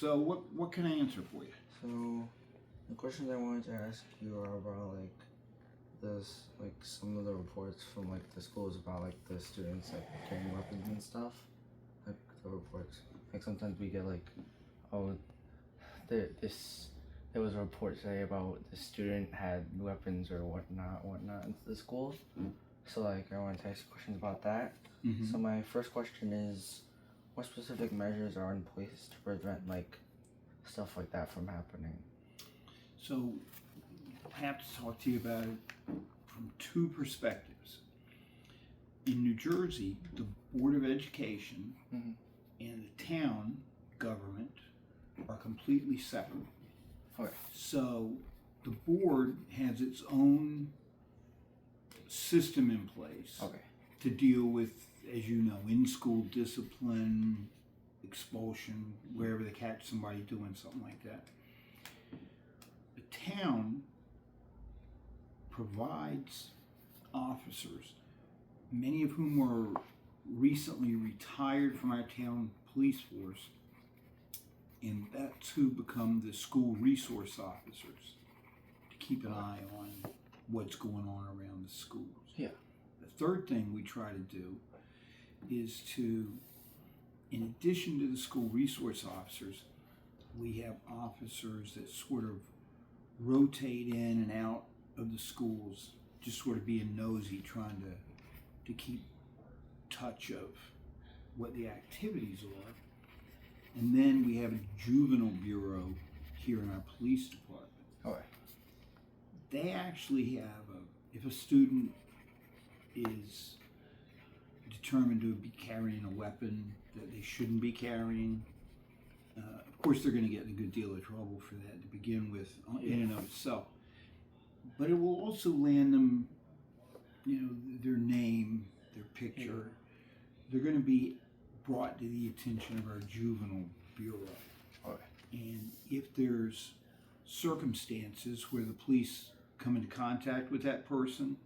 So what can I answer for you? So, the questions I wanted to ask you are about like this, like some of the reports from like the schools about like the students like carrying weapons and stuff. Like the reports, like sometimes we get like, oh, there was a report today about the student had weapons or whatnot into the school. So like I wanted to ask you questions about that. Mm-hmm. So my first question is, what specific measures are in place to prevent like stuff like that from happening? So I have to talk to you about it from two perspectives. In New Jersey, the Board of Education Mhm. and the town government are completely separate. Okay. So the board has its own system in place Okay. to deal with, as you know, in-school discipline, expulsion, wherever they catch somebody doing something like that. The town provides officers, many of whom were recently retired from our town police force, and that's who become the school resource officers to keep an eye on what's going on around the schools. Yeah. The third thing we try to do is to, in addition to the school resource officers, we have officers that sort of rotate in and out of the schools, just sort of being nosy, trying to keep touch of what the activities are. And then we have a juvenile bureau here in our police department. Okay. They actually have if a student is determined to be carrying a weapon that they shouldn't be carrying, of course they're going to get in a good deal of trouble for that to begin with in and of itself. But it will also land them, their name, their picture. They're going to be brought to the attention of our juvenile bureau. Okay. And if there's circumstances where the police come into contact with that person,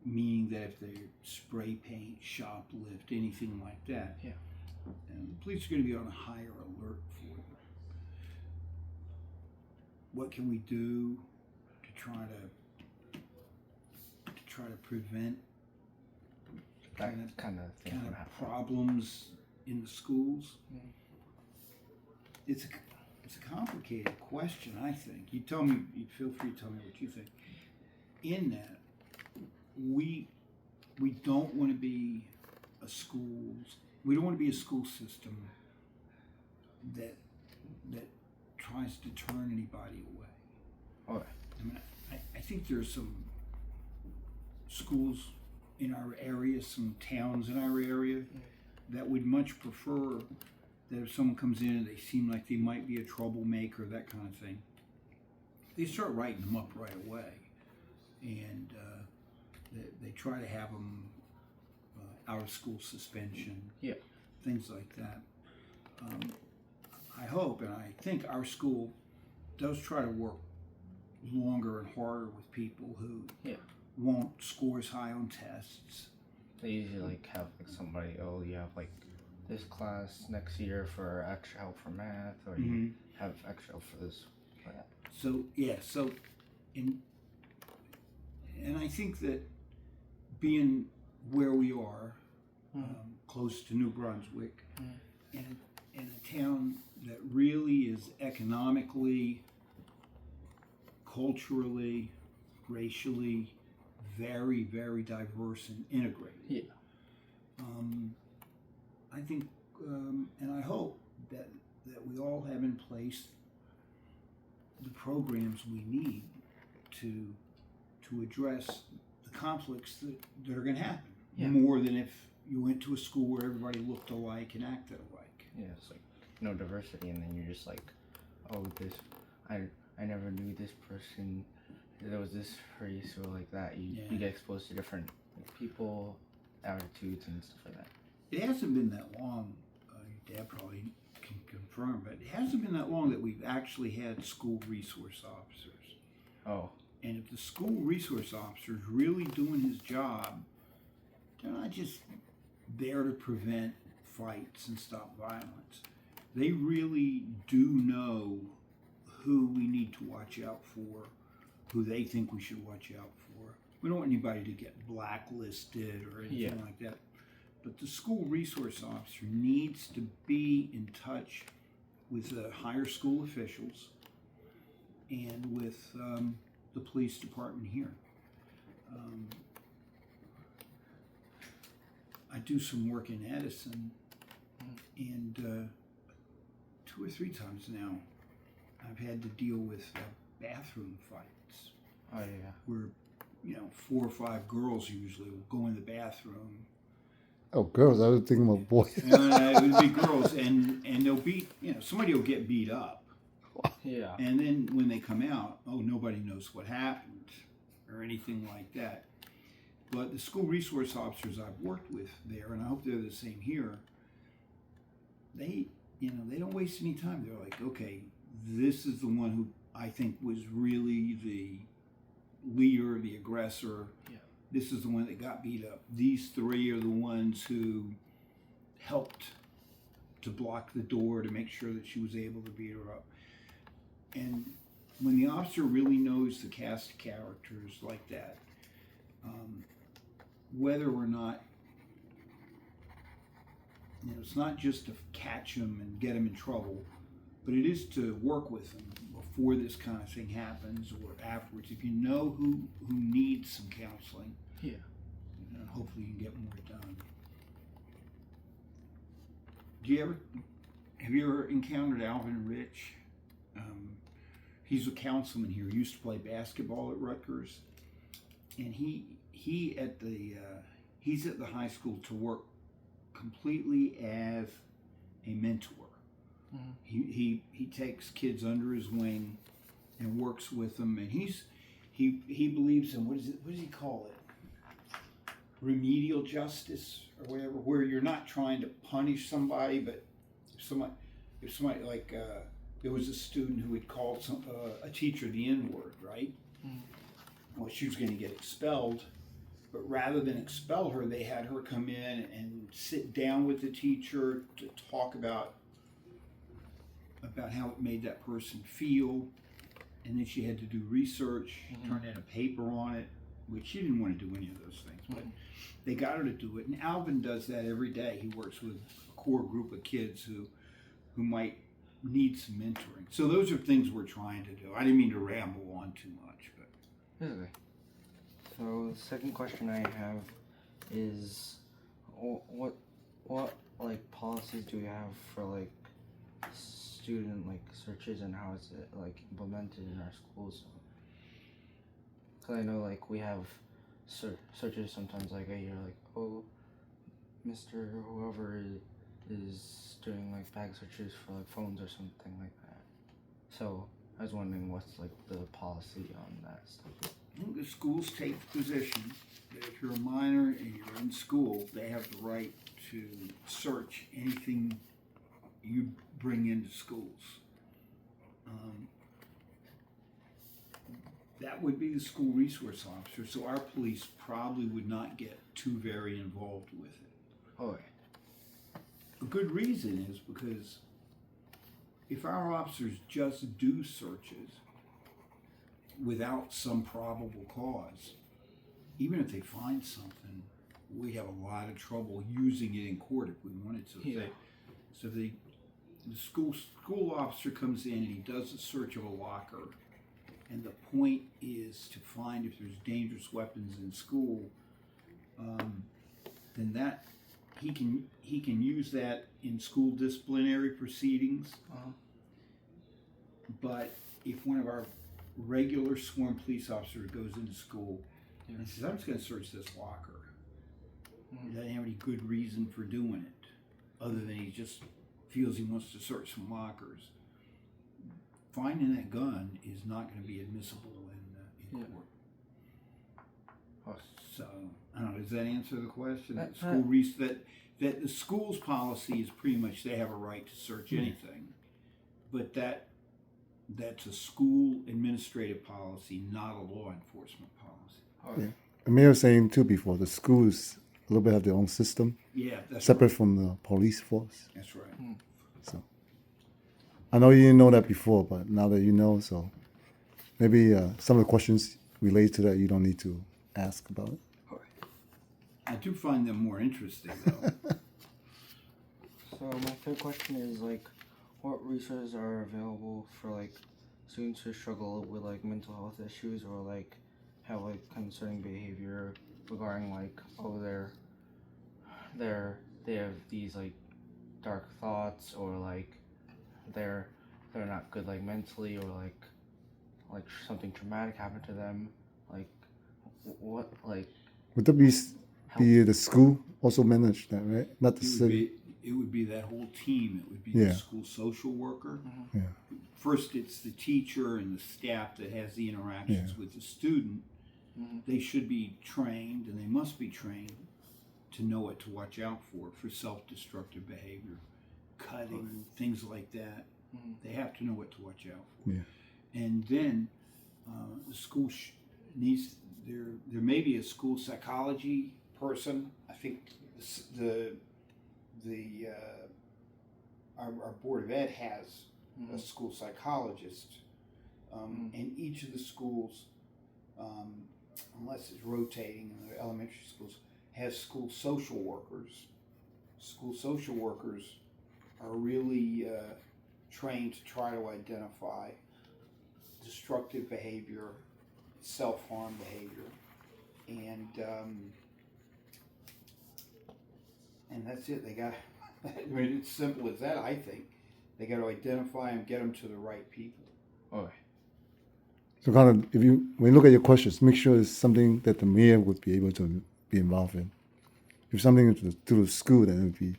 meaning that if they spray paint, shoplift, anything like that, and the police are going to be on a higher alert for them. What can we do to try to prevent That kind of thing kind from of happening. problems in the schools? It's a complicated question, I think. You feel free to tell me what you think. In that, we don't want to be we don't want to be a school system that tries to turn anybody away. Okay. I mean, I think there's some schools in our area, some towns in our area that would much prefer that if someone comes in and they seem like they might be a troublemaker, that kind of thing, they start writing them up right away. And they try to have them out of school suspension, things like that. I hope and I think our school does try to work longer and harder with people who won't score as high on tests. They usually like have like somebody, oh, you have like this class next year for extra help for math, or you have extra help for this. So and I think that being where we are, close to New Brunswick, and in a town that really is economically, culturally, racially very, very diverse and integrated. I think, and I hope that we all have in place the programs we need to address the conflicts that are going to happen. More than if you went to a school where everybody looked alike and acted alike. Yeah, it's like no diversity, and then you're just like, oh, I never knew this person. There was this race or like that. You get exposed to different people, attitudes, and stuff like that. It hasn't been that long. Your dad probably can confirm, but it hasn't been that long that we've actually had school resource officers. Oh. And if the school resource officer is really doing his job, they're not just there to prevent fights and stop violence. they really do know who we need to watch out for, who they think we should watch out for. We don't want anybody to get blacklisted or anything like that. But the school resource officer needs to be in touch with the higher school officials and with the police department here. I do some work in Edison, and 2 or 3 times now I've had to deal with bathroom fights. Oh yeah. Where 4 or 5 girls usually will go in the bathroom. Oh, girls! I was thinking about boys. It would be girls, and they'll beat. Somebody will get beat up. Yeah. And then when they come out, nobody knows what happened or anything like that. But the school resource officers I've worked with there, and I hope they're the same here, they don't waste any time. They're like, okay, this is the one who I think was really the leader, the aggressor. Yeah. This is the one that got beat up. These 3 are the ones who helped to block the door to make sure that she was able to beat her up. And when the officer really knows the cast of characters like that, whether or not, it's not just to catch them and get them in trouble, but it is to work with them before this kind of thing happens or afterwards. If you know who needs some counseling, hopefully you can get more done. Have you ever encountered Alvin Rich? He's a councilman here. He used to play basketball at Rutgers, and he's at the high school to work completely as a mentor. Mm-hmm. He takes kids under his wing and works with them, and he believes in what does he call it? Remedial justice or whatever, where you're not trying to punish somebody, but if somebody like there was a student who had called a teacher the N-word, right? Mm. Well, she was going to get expelled, but rather than expel her, they had her come in and sit down with the teacher to talk about how it made that person feel, and then she had to do research, turn in a paper on it, which she didn't want to do any of those things, but they got her to do it. And Alvin does that every day. He works with a core group of kids who might need some mentoring. So those are things we're trying to do. I didn't mean to ramble on too much, but. Okay. So the second question I have is, what like policies do we have for like student like searches, and how is it like implemented in our schools? Cause I know like we have searches sometimes, like I hear like, oh, Mr. whoever is doing like bag searches for like phones or something like that. So I was wondering what's like the policy on that stuff. I think the schools take the position that if you're a minor and you're in school, they have the right to search anything you bring into schools. That would be the school resource officer, so our police probably would not get too very involved with it. Okay. A good reason is because if our officers just do searches without some probable cause, even if they find something, we have a lot of trouble using it in court if we wanted to. Yeah. So the school officer comes in and he does a search of a locker, and the point is to find if there's dangerous weapons in school, then that he can use that in school disciplinary proceedings. Uh-huh. But if one of our regular sworn police officers goes into school and says, I'm just going to search this locker, he doesn't have any good reason for doing it, other than he just feels he wants to search some lockers, finding that gun is not going to be admissible in court. So, I don't know, does that answer the question? That the school's policy is pretty much they have a right to search anything, but that's a school administrative policy, not a law enforcement policy. Yeah. And Mayor was saying too before, the schools a little bit have their own system. Yeah, that's separate right. from the police force. That's right. So I know you didn't know that before, but now that you know, so maybe some of the questions related to that you don't need to ask about it. I do find them more interesting, though. So my third question is like, what resources are available for like students who struggle with like mental health issues or like have like concerning behavior regarding like they have these like dark thoughts or like they're not good like mentally or like something traumatic happened to them, like what like Would that be help? the school also manage that, right? Not the It would city. be, it would be that whole team. It would be Yeah. the school social worker. Yeah. First, it's the teacher and the staff that has the interactions Yeah. with the student. Mhm. They should be trained, and they must be trained to know what to watch out for self-destructive behavior, cutting, things like that. Mhm. They have to know what to watch out for. Yeah. And then the school needs there may be a school psychology person. I think the our board of ed has a school psychologist, and each of the schools, unless it's rotating in the elementary schools, has school social workers. School social workers are really trained to try to identify destructive behavior, self-harm behavior, and that's it. They got. I mean, it's simple as that. I think they got to identify them, get them to the right people. Okay. So kind of, when you look at your questions, make sure it's something that the mayor would be able to be involved in. If something to the school, then it would be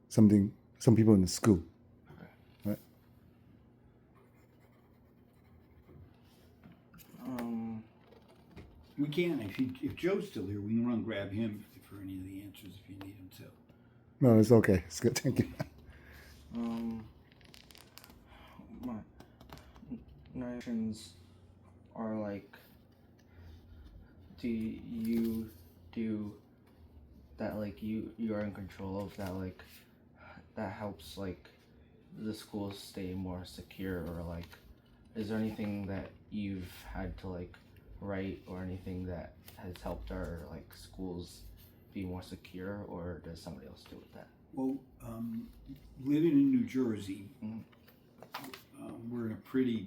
something some people in the school. Right? We can, if Joe's still here, we can run grab him for any of the answers if you need him to. No, it's okay. It's good. Thank you. My questions are like, do you do that like you are in control of that, like that helps like the schools stay more secure, or like is there anything that you've had to like write or anything that has helped our like schools be more secure, or does somebody else do with that? Well, living in New Jersey, Mhm. we're in a pretty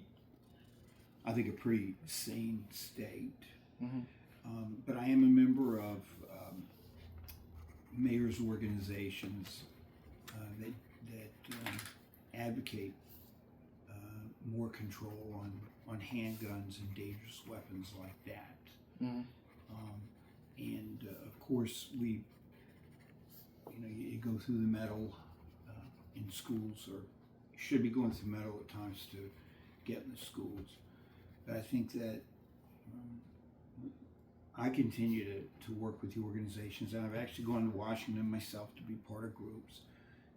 sane state. Mhm. But I am a member of mayors' organizations that advocate more control on handguns and dangerous weapons like that. Mhm. And of course, you go through the metal in schools, or you should be going through metal at times to get in the schools. But I think that I continue to work with the organizations, and I've actually gone to Washington myself to be part of groups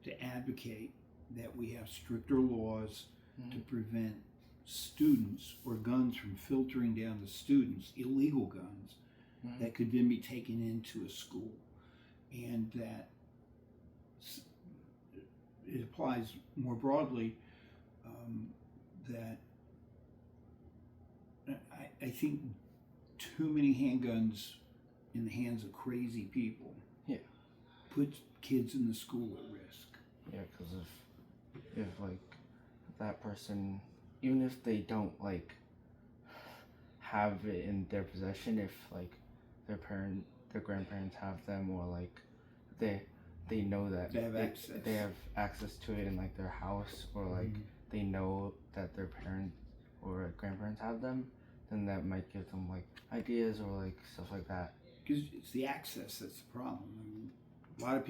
to advocate that we have stricter laws to prevent students or guns from filtering down to students, illegal guns that could then be taken into a school, and that it applies more broadly. That I think too many handguns in the hands of crazy people puts kids in the school at risk. Yeah, because if like that person, even if they don't like have it in their possession, if like their grandparents have them, or like they know that They have access. they have access to it in like their house, or like they know that their parents or grandparents have them, then that might give them like ideas or like stuff like that. Because it's the access that's the problem. I mean, a lot of people